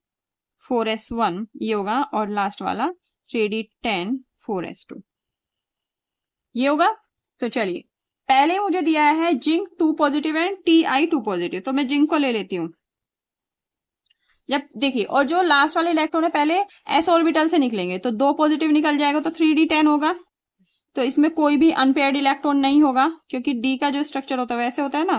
4s1 ये होगा, और लास्ट वाला 3D10 4s2 ये होगा। तो चलिए पहले मुझे दिया है zinc 2 positive and Ti 2 positive, तो मैं जिंक को ले लेती हूँ। जब देखिए, और जो लास्ट वाले इलेक्ट्रॉन है पहले s ऑर्बिटल से निकलेंगे, तो 2 पॉजिटिव निकल जाएगा, तो 3D10 होगा। तो इसमें कोई भी अनपेयर्ड इलेक्ट्रॉन नहीं होगा, क्योंकि डी का जो स्ट्रक्चर होता है वैसे होता है ना,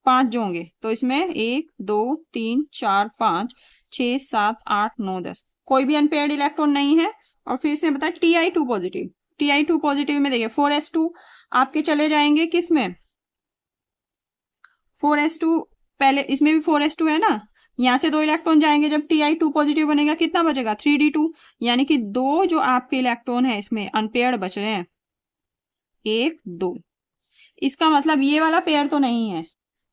5 जो होंगे, तो इसमें 1 2 3 4 5 6 7 8 9 10, कोई भी अनपेयर्ड इलेक्ट्रॉन नहीं है। और फिर इसने बताया Ti 2 पॉजिटिव, Ti 2 पॉजिटिव में देखिए 4s2 आपके चले जाएंगे किस में, 4s2 पहले इसमें भी 4s2 है ना, यहाँ से 2 इलेक्ट्रॉन जाएंगे, जब Ti 2 पॉजिटिव बनेगा कितना बचेगा 3D2, यानी कि 2 जो आपके इलेक्ट्रॉन है इसमें अनपेयर्ड बच रहे हैं, 1 2। इसका मतलब ये वाला पेयर तो नहीं है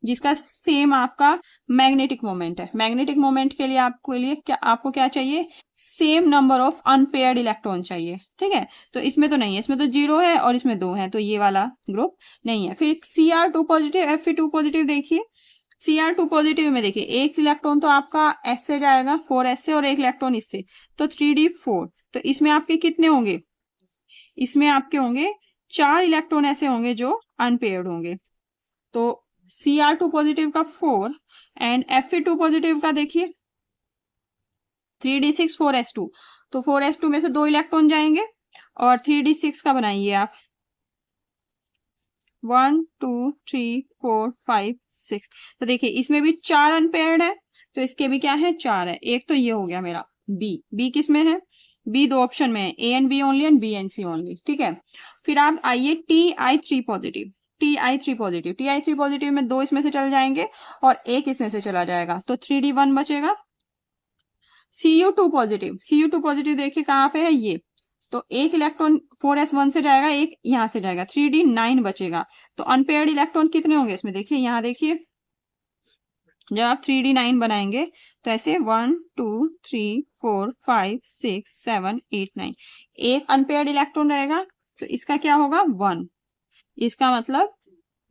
जिसका सेम आपका मैग्नेटिक मोमेंट है। मैग्नेटिक मोमेंट के लिए आपको क्या चाहिए, same number of unpaired electron चाहिए, ठीक है। तो इसमें तो नहीं है, इसमें तो 0 है और इसमें 2 है, तो ये वाला ग्रुप नहीं है। फिर Cr2 पॉजिटिव Fe2 पॉजिटिव, देखिए Cr2 पॉजिटिव में देखिए एक इलेक्ट्रॉन तो आपका S से जाएगा 4s से, और एक इलेक्ट्रॉन इससे, तो 3D4। तो इसमें आपके कितने होंगे, इसमें आपके होंगे 4 इलेक्ट्रॉन ऐसे होंगे जो अनपेयर्ड होंगे। तो Cr2 पॉजिटिव का 4 एंड Fe2 पॉजिटिव का देखिए 3D6 4s2, तो 4s2 में से 2 इलेक्ट्रॉन जाएंगे, और 3D6 का बनाइए आप 1 2 3 4 5 6। तो देखिए इसमें भी 4 अनपेयर्ड है, तो इसके भी क्या है 4 है। एक तो ये हो गया मेरा बी किस में है, बी 2 ऑप्शन में है, A and B only and B and C only, ठीक है। फिर आप आइए Ti3 positive, Ti3 positive, Ti3 positive में 2 इसमें से चल जाएंगे और एक इसमें से चला जाएगा, तो 3D1 बचेगा। Cu2 पॉजिटिव, Cu2 पॉजिटिव देखिए कहाँ पे है ये, तो एक इलेक्ट्रॉन 4s1 से जाएगा, एक यहाँ से जाएगा, 3D9 बचेगा। तो अनपेयर्ड इलेक्ट्रॉन कितने होंगे इसमें, देखिए यहाँ देखिए, जब आप 3D9 बनाएंगे तो ऐसे 1 2 3 4 5 6 7 8 9, एक अनपेयर्ड इलेक्ट्रॉन रहेगा, तो इसका क्या होगा 1। इसका मतलब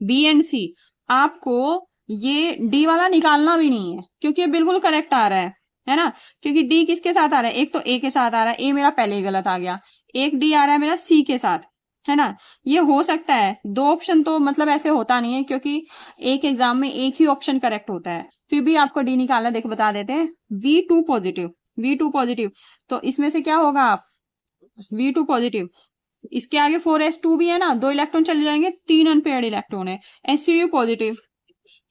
बी एंड सी। आपको ये डी वाला निकालना भी नहीं है क्योंकि ये बिल्कुल करेक्ट आ रहा है ना, क्योंकि डी किसके साथ आ रहा है, एक तो ए के साथ आ रहा है, ए मेरा पहले ही गलत आ गया, एक डी आ रहा है मेरा सी के साथ, है ना। ये हो सकता है, दो ऑप्शन तो मतलब ऐसे होता नहीं है, क्योंकि एक एग्जाम में एक ही ऑप्शन करेक्ट होता है, फिर भी आपको डी निकालना, देखो बता देते हैं। V2 पॉजिटिव, V2 पॉजिटिव, तो इसमें से क्या होगा आप, V2 पॉजिटिव, इसके आगे 4s2 भी है ना, 2 इलेक्ट्रॉन चले जाएंगे, 3 अनपेयर्ड इलेक्ट्रॉन है। Cu पॉजिटिव,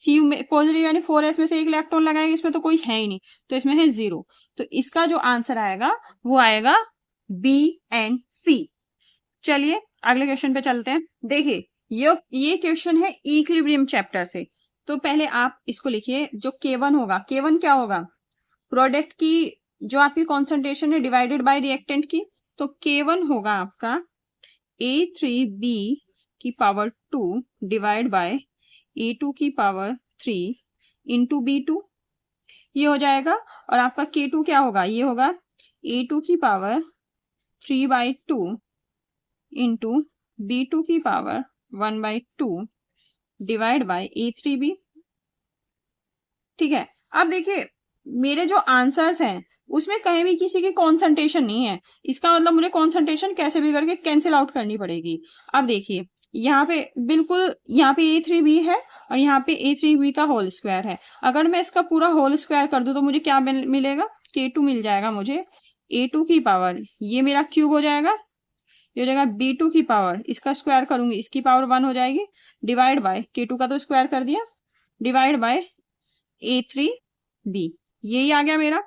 Cu में पॉजिटिव यानी 4s में से 1 इलेक्ट्रॉन लगाएंगे, इसमें तो कोई है ही नहीं, तो इसमें है 0। तो इसका जो आंसर आएगा वो आएगा B एंड C। चलिए अगले क्वेश्चन पे चलते हैं। देखिए ये क्वेश्चन है इक्विलिब्रियम चैप्टर से, तो पहले आप इसको लिखिए। जो K1 होगा, K1 क्या होगा, प्रोडक्ट की जो आपकी कॉन्सेंट्रेशन है डिवाइडेड बाय रिएक्टेंट की, तो K1 होगा आपका A3B की पावर 2 डिवाइड बाय A2 की पावर 3 इंटू B2, ये हो जाएगा। और आपका K2 क्या होगा, ये होगा A2 की पावर 3/2 इंटू B2 की पावर 1/2 डिवाइड बाय A3B। ठीक है, अब देखिए मेरे जो आंसर्स हैं उसमें कहीं भी किसी की कॉन्सेंट्रेशन नहीं है, इसका मतलब मुझे कॉन्सेंट्रेशन कैसे भी करके कैंसिल आउट करनी पड़ेगी। अब देखिए यहाँ पे बिल्कुल, यहाँ पे A3B है और यहाँ पे A3B का होल स्क्वायर है। अगर मैं इसका पूरा होल स्क्वायर कर दूं तो मुझे क्या मिलेगा, K2 मिल जाएगा मुझे। A2 की पावर, ये मेरा क्यूब हो जाएगा, ये हो जाएगा B2 की पावर, इसका स्क्वायर करूंगी, इसकी पावर 1 हो जाएगी, डिवाइड बाय K2 का तो स्क्वायर कर दिया, डिवाइड बाय A3B, यही आ गया मेरा।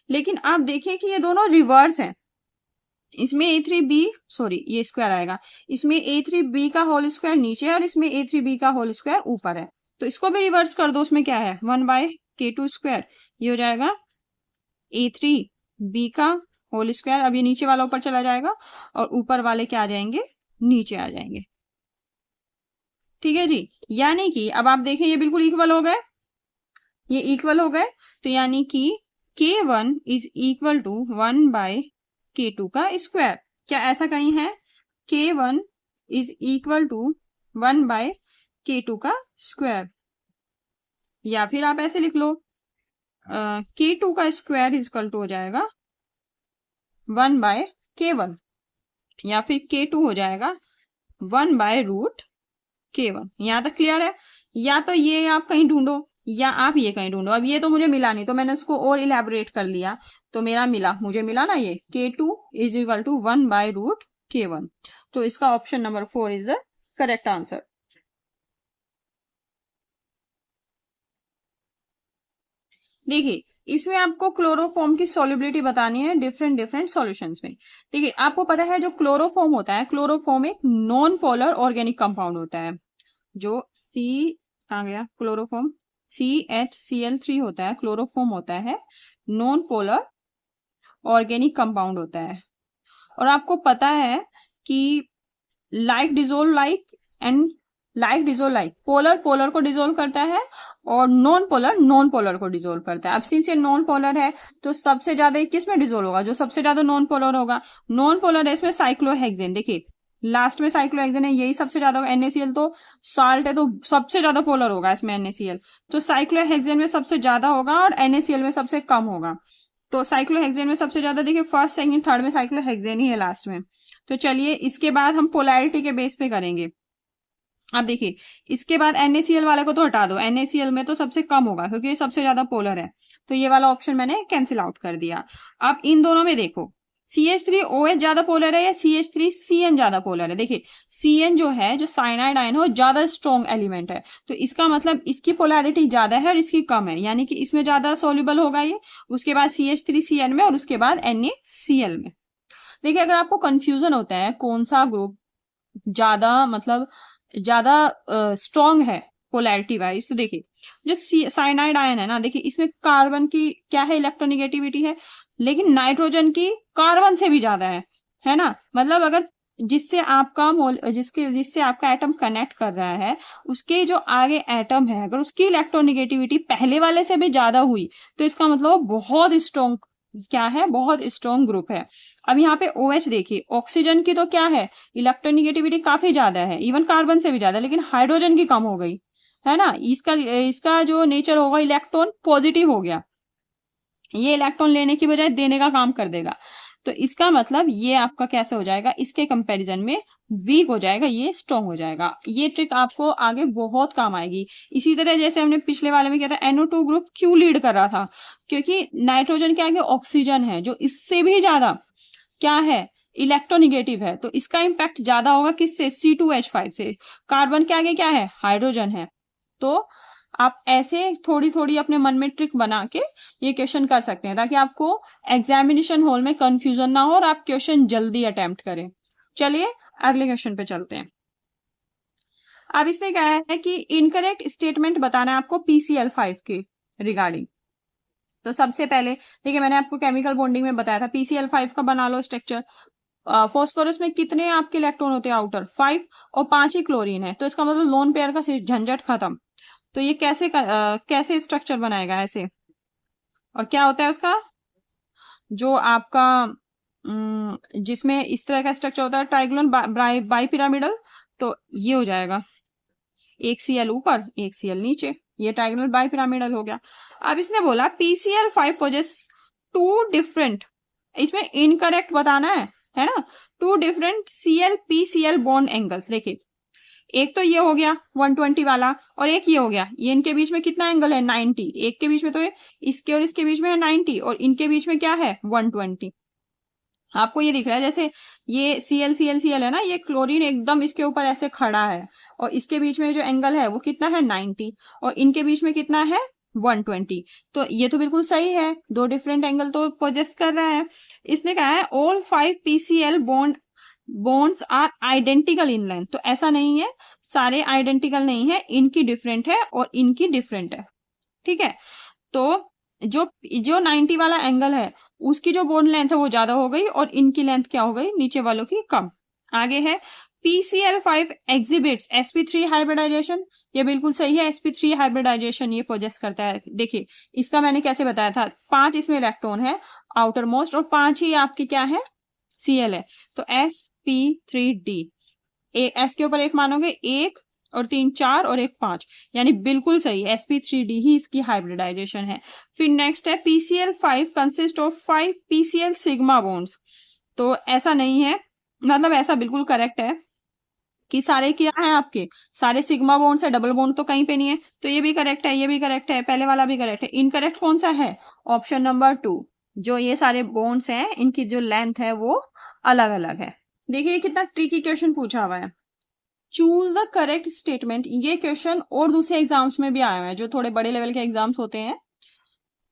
लेकिन आप देखिए कि ये दोनों रिवर्स हैं, इसमें A3B, सॉरी ये स्क्वायर आएगा, इसमें A3B का होल स्क्वायर नीचे है और इसमें A3B का होल स्क्वायर ऊपर है, तो इसको भी रिवर्स कर दो, उसमें क्या है 1/K2 स्क्वायर, ये हो जाएगा A3B का होल स्क्वायर। अब ये नीचे वाला ऊपर चला जाएगा और ऊपर वाले क्या आ जाएंगे, नीचे आ जाएंगे। ठीक है जी, यानी कि अब आप देखें ये बिल्कुल इक्वल हो गए, ये इक्वल हो गए, तो यानी कि K1 is equal to 1/K2 का स्क्वायर। क्या ऐसा कहीं है, K1 is equal to 1/K2 का स्क्वायर, या फिर आप ऐसे लिख लो K2 का स्क्वायर इज इक्वल टू हो जाएगा 1/K1, या फिर K2 हो जाएगा 1/√K1। यहाँ तक क्लियर है, या तो ये आप कहीं ढूंढो या आप ये कहीं ढूंढो। अब ये तो मुझे मिला नहीं, तो मैंने उसको और इलेबोरेट कर लिया, तो मुझे मिला ना ये K2 is equal to 1/√K1। तो इसका option number 4 is the correct answer. देखिए इसमें आपको क्लोरोफॉर्म की सॉल्युबिलिटी बतानी है डिफरेंट सॉल्यूशंस में। देखिए आपको पता है जो क्लोरोफॉर्म होता है, क्लोरोफॉर्म एक नॉन पोलर ऑर्गेनिक कंपाउंड होता है। जो सी कहाँ गया, क्लोरोफॉर्म CHCl3 होता है, क्लोरोफॉर्म होता है नॉन पोलर ऑर्गेनिक कंपाउंड होता है। और आपको पता है कि like dissolve like and like dissolve like, polar polar को डिजोल्व करता है और नॉन पोलर को डिजोल्व करता है। अब सिंस ये नॉन पोलर है तो सबसे ज्यादा किस में डिजोल्व होगा, जो सबसे ज्यादा नॉन पोलर होगा। नॉन पोलर है इसमें साइक्लोहेक्सेन, देखिए लास्ट में साइक्लोहेक्सेन है, यही सबसे ज्यादा होगा। NaCl तो साल्ट है तो सबसे ज्यादा पोलर होगा इसमें NaCl, तो साइक्लोहेक्सेन में सबसे ज्यादा होगा और NaCl में सबसे कम होगा। तो साइक्लोहेक्सेन में सबसे ज्यादा, देखिए फर्स्ट सेकंड थर्ड में साइक्लोहेक्सेन ही है लास्ट में। तो चलिए इसके बाद हम पोलैरिटी के बेस पे करेंगे। अब देखिए इसके बाद NaCl वाले को तो हटा दो, NaCl में तो सबसे कम होगा क्योंकि ये सबसे ज्यादा पोलर है, तो ये वाला ऑप्शन मैंने कैंसिल आउट कर दिया। अब इन दोनों में देखो CH3OH ज्यादा पोलर है या CH3CN ज्यादा पोलर है। देखिए CN जो है, जो साइनाइड आयन है, वो ज्यादा स्ट्रॉन्ग एलिमेंट है, तो इसका मतलब इसकी पोलैरिटी ज्यादा है और इसकी कम है, यानी कि इसमें ज्यादा सोल्यूबल होगा ये, उसके बाद CH3CN में और उसके बाद NaCl में। देखिए अगर आपको कंफ्यूजन होता है कौन सा ग्रुप ज्यादा मतलब ज्यादा स्ट्रॉन्ग है पोलैरिटी वाइज, तो देखिए जो साइनाइड आयन है ना, देखिए इसमें कार्बन की क्या है, इलेक्ट्रोनिगेटिविटी है, लेकिन नाइट्रोजन की कार्बन से भी ज्यादा है ना। मतलब अगर जिससे आपका जिससे आपका एटम कनेक्ट कर रहा है उसके जो आगे एटम है, अगर उसकी इलेक्ट्रोनिगेटिविटी पहले वाले से भी ज्यादा हुई तो इसका मतलब बहुत स्ट्रॉन्ग क्या है, बहुत स्ट्रॉन्ग ग्रुप है। अब यहाँ पे OH देखिए, ऑक्सीजन की तो क्या है, इलेक्ट्रोनिगेटिविटी काफी ज्यादा है, इवन कार्बन से भी ज्यादा, लेकिन हाइड्रोजन की कम हो गई है ना। इसका इसका जो नेचर होगा इलेक्ट्रॉन पॉजिटिव हो गया, ये इलेक्ट्रॉन लेने की बजाय देने का काम कर देगा। तो इसका मतलब ये आपका कैसे हो जाएगा, इसके कंपैरिजन में वीक हो जाएगा, ये स्ट्रॉन्ग हो जाएगा। ये ट्रिक आपको आगे बहुत काम आएगी। इसी तरह जैसे हमने पिछले वाले में किया था, NO2 ग्रुप क्यों लीड कर रहा था, क्योंकि नाइट्रोजन के आगे ऑक्सीजन है जो इससे भी ज्यादा क्या है, इलेक्ट्रोनिगेटिव है। तो इसका इम्पैक्ट ज्यादा होगा किससे, C2H5 से। कार्बन के आगे क्या है, हाइड्रोजन है। तो आप ऐसे थोड़ी थोड़ी अपने मन में ट्रिक बना के ये क्वेश्चन कर सकते हैं, ताकि आपको एग्जामिनेशन हॉल में कंफ्यूजन ना हो और आप क्वेश्चन जल्दी अटेम्प्ट करें। चलिए अगले क्वेश्चन पे चलते हैं। अब इसने कहा है कि इनकरेक्ट स्टेटमेंट बताना है आपको PCl5 के रिगार्डिंग। तो सबसे पहले देखिए, मैंने आपको केमिकल बॉन्डिंग में बताया था, PCl5 का बना लो स्ट्रक्चर। फॉस्फोरस में कितने आपके इलेक्ट्रॉन होते हैं आउटर, 5, और 5 ही क्लोरीन है। तो इसका मतलब लोन पेयर का झंझट खत्म। तो ये कैसे स्ट्रक्चर बनाएगा ऐसे, और क्या होता है उसका जो आपका जिसमें इस तरह का स्ट्रक्चर होता है, ट्राइगोनल बाई पिरामिडल। तो ये हो जाएगा एक Cl ऊपर एक Cl नीचे, ये ट्राइगोनल बाई पिरामिडल हो गया। अब इसने बोला PCl5 पोजेस 2 डिफरेंट, इसमें इनकरेक्ट बताना है ना, 2 डिफरेंट Cl-PCl बॉन्ड एंगल्स। देखिए, एक तो ये हो गया 120 वाला, और एक ये हो गया, ये इनके बीच में कितना एंगल है, 90। एक के बीच में तो इसके और इसके बीच में है 90, और इनके बीच में क्या है, 120। आपको ये दिख रहा है जैसे ये Cl है ना, ये क्लोरीन एकदम इसके ऊपर ऐसे खड़ा है, और इसके बीच में जो एंगल है वो कितना है, 90, और इनके बीच में कितना है, 120। तो ये तो बिल्कुल सही है, 2 डिफरेंट एंगल तो पोजेस कर रहा है। इसने कहा है all 5 PCl bonds are identical in length. तो ऐसा नहीं है, सारे आइडेंटिकल नहीं है, इनकी डिफरेंट है और इनकी डिफरेंट है, ठीक है। तो जो जो 90 वाला एंगल है उसकी जो बॉन्ड लेंथ है वो ज्यादा हो गई, और इनकी लेंथ क्या हो गई, नीचे वालों की कम। आगे है PCl5 एग्जिबिट्स sp3 हाइब्रिडाइजेशन। ये बिल्कुल सही है, sp3 हाइब्रिडाइजेशन ये पोजेस करता है। देखिए, इसका मैंने कैसे बताया था, 5 इसमें इलेक्ट्रॉन है आउटर मोस्ट, और 5 ही आपकी क्या है, Cl है। तो sp3d, S के ऊपर एक मानोगे, 1 और 3 4 और 1 5, यानी बिल्कुल सही, sp3d ही इसकी हाइब्रिडाइजेशन है। फिर नेक्स्ट है PCl5 consist of 5 PCl sigma bonds. तो ऐसा नहीं है, मतलब ऐसा बिल्कुल करेक्ट है कि सारे क्या है आपके, सारे सिग्मा बॉन्ड्स है, डबल बॉन्ड तो कहीं पे नहीं है। तो ये भी करेक्ट है, ये भी करेक्ट है, पहले वाला भी करेक्ट है। इनकरेक्ट कौन सा है, ऑप्शन नंबर 2, जो ये सारे बॉन्ड्स हैं इनकी जो लेंथ है वो अलग अलग है। देखिए कितना ट्रिकी क्वेश्चन पूछा हुआ है। चूज द करेक्ट स्टेटमेंट, ये क्वेश्चन और दूसरे एग्जाम्स में भी आया हुआ है, जो थोड़े बड़े लेवल के एग्जाम्स होते हैं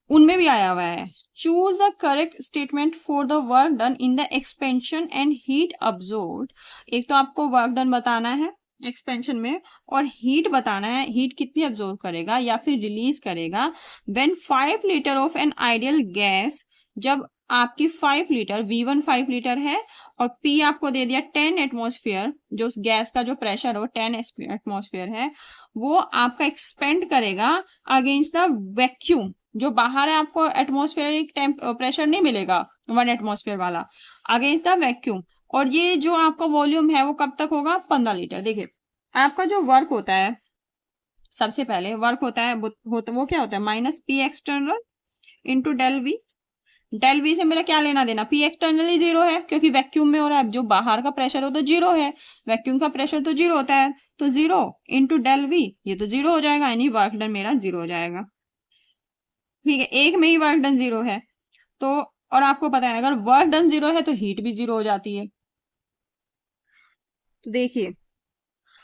उनमें भी आया हुआ है। Choose the correct statement for the work done in the expansion and heat absorbed. एक तो आपको वर्क डन बताना है एक्सपेंशन में, और हीट बताना है, हीट कितनी अब्सॉर्ब करेगा या फिर रिलीज करेगा। When 5 litre of an ideal gas, जब आपकी 5 लीटर V1 5 लीटर है, और P आपको दे दिया 10 एटमॉस्फेयर, जो उस गैस का जो प्रेशर हो 10 एटमॉस्फेयर है, वो आपका एक्सपेंड करेगा अगेंस्ट द वैक्यूम। जो बाहर है आपको एटमॉस्फेरिक प्रेशर नहीं मिलेगा 1 एटमॉस्फेयर वाला, अगेंस्ट द वैक्यूम। और ये जो आपका वॉल्यूम है वो कब तक होगा, 15 लीटर। देखिए, आपका जो वर्क होता है, सबसे पहले वर्क होता है वो क्या होता है, -P external into del V. Del V से मेरा क्या लेना देना, P एक्सटर्नली 0 है क्योंकि वैक्यूम में हो रहा है, जो बाहर का प्रेशर हो तो 0 है, वैक्यूम का प्रेशर तो 0 होता है, तो 0 इंटू डेल वी, ये तो 0 हो जाएगा, यानी वर्क डन मेरा 0 हो जाएगा। ठीक है, एक में ही वर्क डन 0 है। तो और आपको पता है अगर वर्क डन 0 है तो हीट भी 0 हो जाती है। तो देखिए,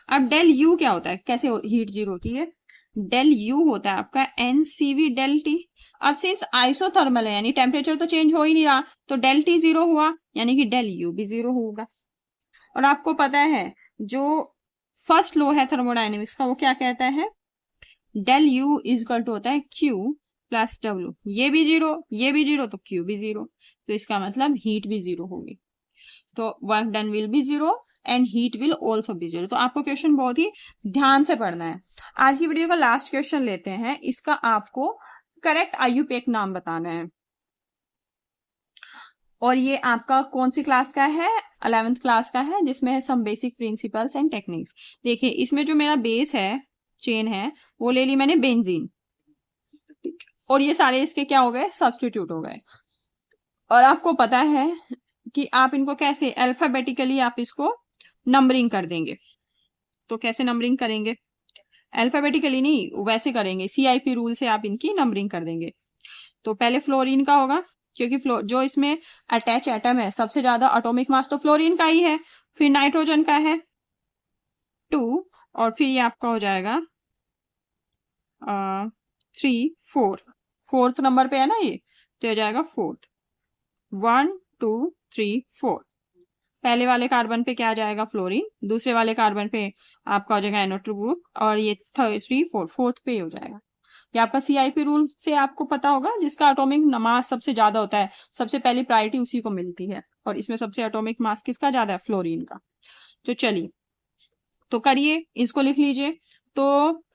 अब डेल यू क्या होता है, कैसे हीट 0 होती है, डेल यू होता है आपका NCV डेल टी। अब सिंस आइसोथर्मल है यानी टेम्परेचर तो चेंज हो ही नहीं रहा, तो डेल टी 0 हुआ, यानी कि डेल यू भी 0 होगा। और आपको पता है जो फर्स्ट लॉ है थर्मोडाइनमिक्स का, वो क्या कहता है, del U is equal to होता है Q प्लस W। ये भी 0, ये भी 0, तो Q भी 0, तो इसका मतलब हीट भी 0 होगी। तो work done will be 0 and heat will also be 0। तो आपको क्वेश्चन बहुत ही ध्यान से पढ़ना है। आज की वीडियो का लास्ट क्वेश्चन लेते हैं, इसका आपको करेक्ट IUPAC नाम बताना है। और ये आपका कौन सी क्लास का है? 11th क्लास का है, जिसमें है some basic principles and techniques. देखिए इसमें जो मेरा बेस है, चेन है, वो ले ली मैंने बेंजीन, और ये सारे इसके क्या हो गए? सब्स्टिट्यूट हो गए। और आपको पता है कि आप इनको कैसे अल्फाबेटिकली आप इसको नंबरिंग कर देंगे। तो कैसे नंबरिंग करेंगे? अल्फाबेटिकली नहीं, वैसे करेंगे, CIP रूल से आप इनकी नंबरिंग कर देंगे। तो पहले फ्लोरीन का होगा, क्योंकि जो इसमें अटैच एटम है, सबसे ज्यादा एटॉमिक मास तो फ्लोरीन का ही है। फिर नाइट्रोजन का है 2, और फिर ये आपका हो जाएगा 3 4, फोर्थ नंबर पे है ना ये, तो हो जाएगा फोर्थ। 1 2 3 4, पहले वाले कार्बन पे क्या आ जाएगा? फ्लोरीन। दूसरे वाले कार्बन पे आपका हो जाएगा NO2 ग्रुप, और ये 3 4 फोर्थ पे हो जाएगा। ये आपका CIP रूल से आपको पता होगा, जिसका एटॉमिक मास सबसे ज्यादा होता है, सबसे पहली प्रायोरिटी उसी को मिलती है। और इसमें सबसे एटॉमिक मास किसका ज्यादा है? फ्लोरीन का। तो चलिए, तो करिए, इसको लिख लीजिए। तो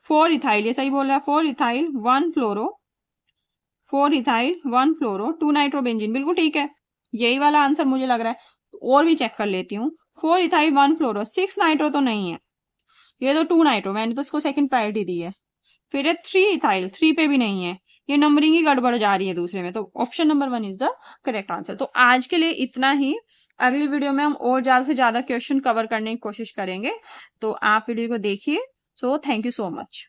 4 इथाइल, ये सही बोल रहा है, 4 इथाइल 1 फ्लोरो, 4 इथाइल 1 फ्लोरो 2 नाइट्रोबेंजीन, बिल्कुल ठीक है, यही वाला आंसर मुझे लग रहा है। तो और भी चेक कर लेती हूँ। 4 इथाइल 1 फ्लोरो, 6 नाइट्रो तो नहीं है, ये तो 2 नाइट्रो, मैंने तो इसको सेकंड प्रायोरिटी दी है। फिर है 3 इथाइल, 3 पे भी नहीं है, ये नंबरिंग ही गड़बड़ जा रही है दूसरे में। तो option number 1 is the correct answer. तो आज के लिए इतना ही। अगली वीडियो में हम और ज्यादा से ज्यादा क्वेश्चन कवर करने की कोशिश करेंगे, तो आप वीडियो को देखिए। So thank you so much.